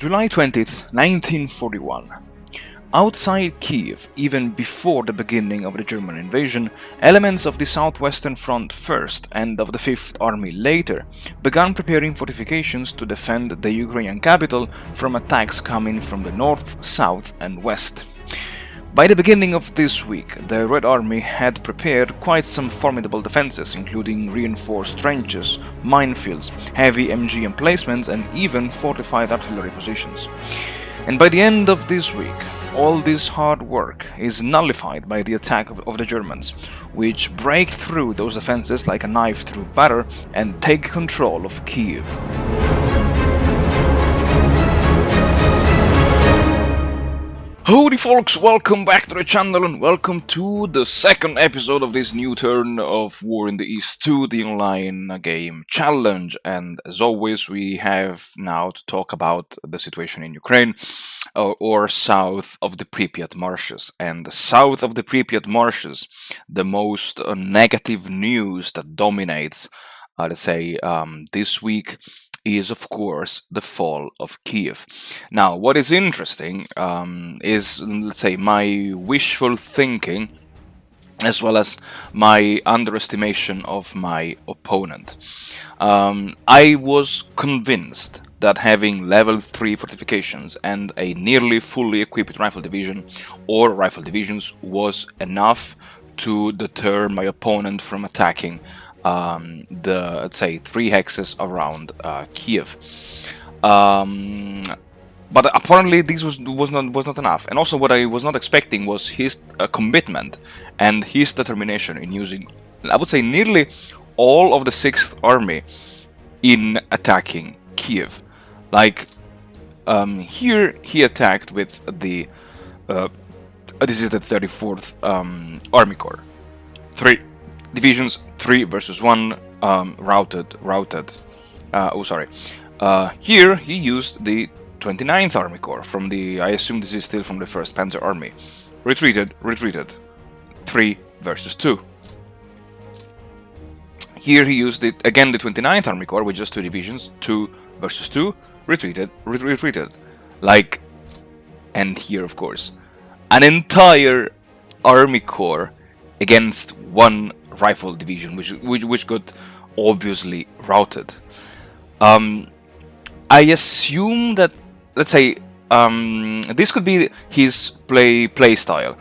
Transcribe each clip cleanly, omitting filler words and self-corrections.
July 20th, 1941. Outside Kiev, even before the beginning of the German invasion, elements of the Southwestern Front first and of the Fifth Army later began preparing fortifications to defend the Ukrainian capital from attacks coming from the north, south and west. By the beginning of this week, the Red Army had prepared quite some formidable defenses, including reinforced trenches, minefields, heavy MG emplacements and even fortified artillery positions. And by the end of this week, all this hard work is nullified by the attack of the Germans, which break through those defenses like a knife through butter and take control of Kiev. Howdy folks, welcome back to the channel and welcome to the second episode of this new turn of War in the East 2, the online game challenge. And as always, we have now to talk about the situation in Ukraine or south of the Pripyat marshes. And south of the Pripyat marshes, the most negative news that dominates, this week is of course the fall of Kiev. Now, what is interesting is, let's say, my wishful thinking as well as my underestimation of my opponent. I was convinced that having level 3 fortifications and a nearly fully equipped rifle division or rifle divisions was enough to deter my opponent from attacking the, let's say, 3 hexes around Kiev. But apparently this was not enough. And also what I was not expecting was his commitment and his determination in using, I would say, nearly all of the 6th Army in attacking Kiev. Like, here he attacked with the, this is the 34th Army Corps. 3 divisions, 3 versus 1, routed. Here he used the 29th Army Corps from the, I assume this is still from the 1st Panzer Army. Retreated. 3 versus 2. Here he used it again, the 29th Army Corps with just 2 divisions, 2 versus 2, retreated. Like, and here of course, an entire Army Corps against 1 rifle division, which got obviously routed. I assume that, let's say, this could be his play style.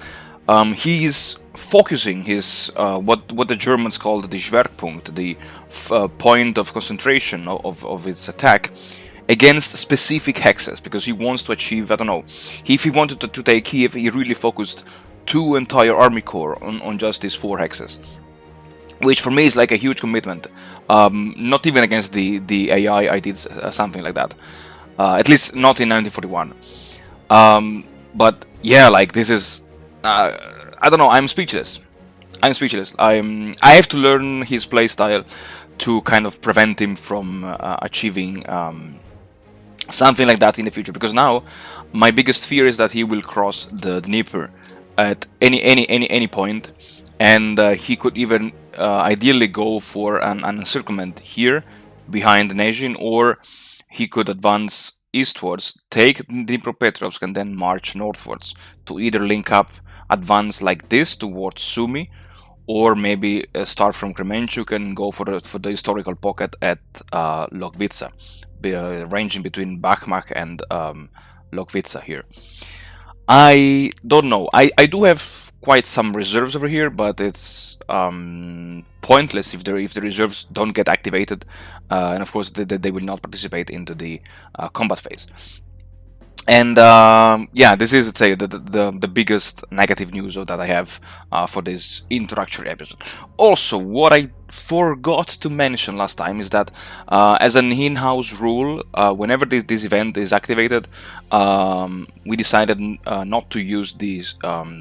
He's focusing his what the Germans called the Schwerpunkt, the point of concentration of its attack, against specific hexes, because he wants to achieve, I don't know, if he wanted to take Kiev, he really focused 2 entire Army Corps on just these 4 hexes, which for me is like a huge commitment. Not even against the AI I did something like that, at least not in 1941. But yeah, like, this is, I don't know, I'm speechless. I have to learn his playstyle to kind of prevent him from achieving something like that in the future, because now my biggest fear is that he will cross the Dnieper at any point, and he could even ideally go for an encirclement here behind Nezhin, or he could advance eastwards, take Dnipropetrovsk and then march northwards to either link up, advance like this towards Sumy, or maybe start from Kremenchuk and go for the historical pocket at Lokvitsa, ranging between Bakhmak and Lokvitsa here. I don't know. I do have quite some reserves over here, but it's pointless if the reserves don't get activated, and of course they will not participate into the combat phase. And yeah, this is, let's say, the biggest negative news that I have for this introductory episode. Also, what I forgot to mention last time is that as an in-house rule, whenever this event is activated, we decided not to use the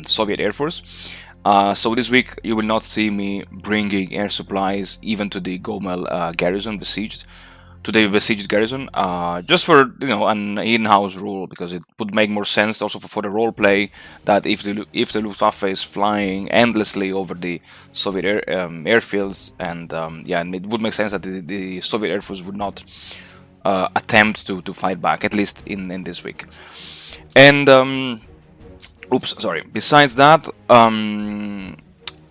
Soviet Air Force. So this week you will not see me bringing air supplies even to the Gomel garrison besieged. To the besieged garrison, just for, you know, an in-house rule, because it would make more sense also for the role play, that if the Luftwaffe is flying endlessly over the Soviet airfields, and yeah, and it would make sense that the Soviet Air Force would not attempt to fight back, at least in this week. And oops, sorry. Besides that,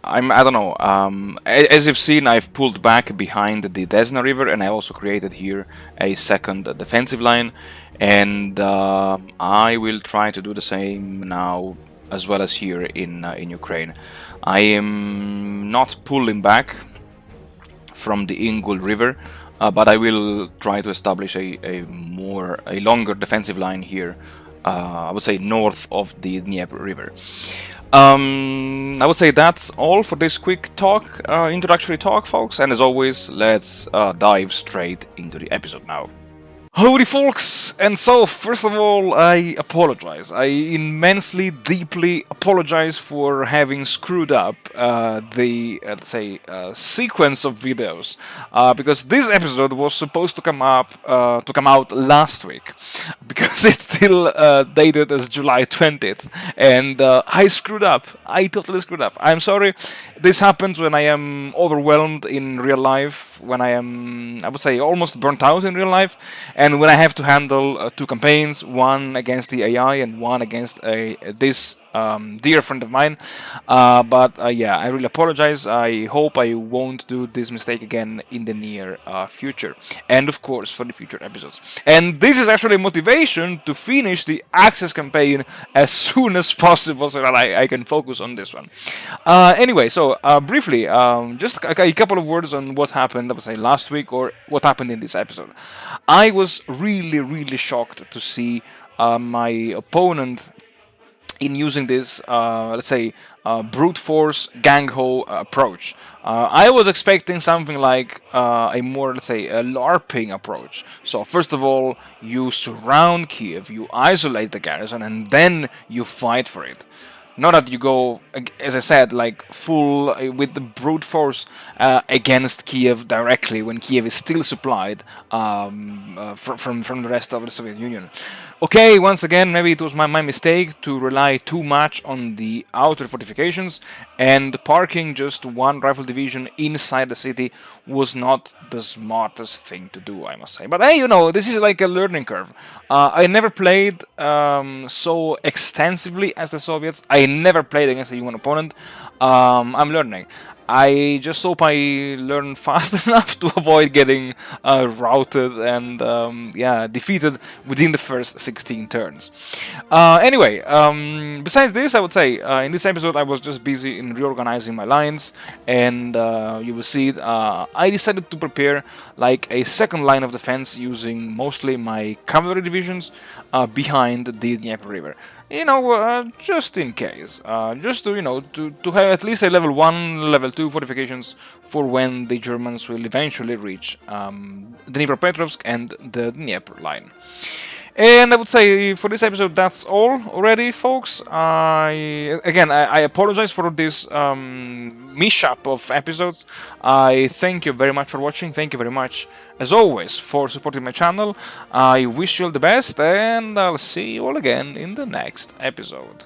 I don't know. As you've seen, I've pulled back behind the Desna River, and I also created here a second defensive line, and I will try to do the same now as well as here in Ukraine. I am not pulling back from the Ingul River, but I will try to establish a longer defensive line here. I would say north of the Dnieper River. I would say that's all for this quick talk, introductory talk, folks. And as always, let's dive straight into the episode now. Howdy, folks! And so, first of all, I apologize. I immensely, deeply apologize for having screwed up the, let's say, sequence of videos, because this episode was supposed to come out last week, because it's still dated as July 20th, and I screwed up. I totally screwed up. I'm sorry. This happens when I am overwhelmed in real life, when I am, I would say, almost burnt out in real life, and when I have to handle two campaigns, one against the AI and one against this dear friend of mine. But yeah, I really apologize. I hope I won't do this mistake again in the near future, and of course for the future episodes. And this is actually motivation to finish the Access campaign as soon as possible, so that I can focus on this one. Anyway, so briefly, just a couple of words on what happened, I would say, last week, or what happened in this episode. I was really shocked to see my opponent in using this, let's say, brute force gang-ho approach. I was expecting something like a more, let's say, a LARPing approach. So first of all, you surround Kiev, you isolate the garrison, and then you fight for it. Not that you go, as I said, like full with the brute force against Kiev directly when Kiev is still supplied from the rest of the Soviet Union. Okay, once again, maybe it was my mistake to rely too much on the outer fortifications, and parking just one rifle division inside the city was not the smartest thing to do, I must say. But hey, you know, this is like a learning curve. I never played so extensively as the Soviets. I never played against a human opponent. I'm learning. I just hope I learn fast enough to avoid getting routed and yeah, defeated within the first 16 turns. Anyway, besides this, I would say in this episode I was just busy in reorganizing my lines, and you will see I decided to prepare like a second line of defense using mostly my cavalry divisions behind the Dnieper River. You know, just in case, just to, you know, to have at least a level 1, level 2 fortifications for when the Germans will eventually reach Dnipropetrovsk and the Dnieper line. And I would say for this episode that's all already, folks. I apologize for this mishap of episodes. I thank you very much for watching. Thank you very much, as always, for supporting my channel. I wish you all the best, and I'll see you all again in the next episode.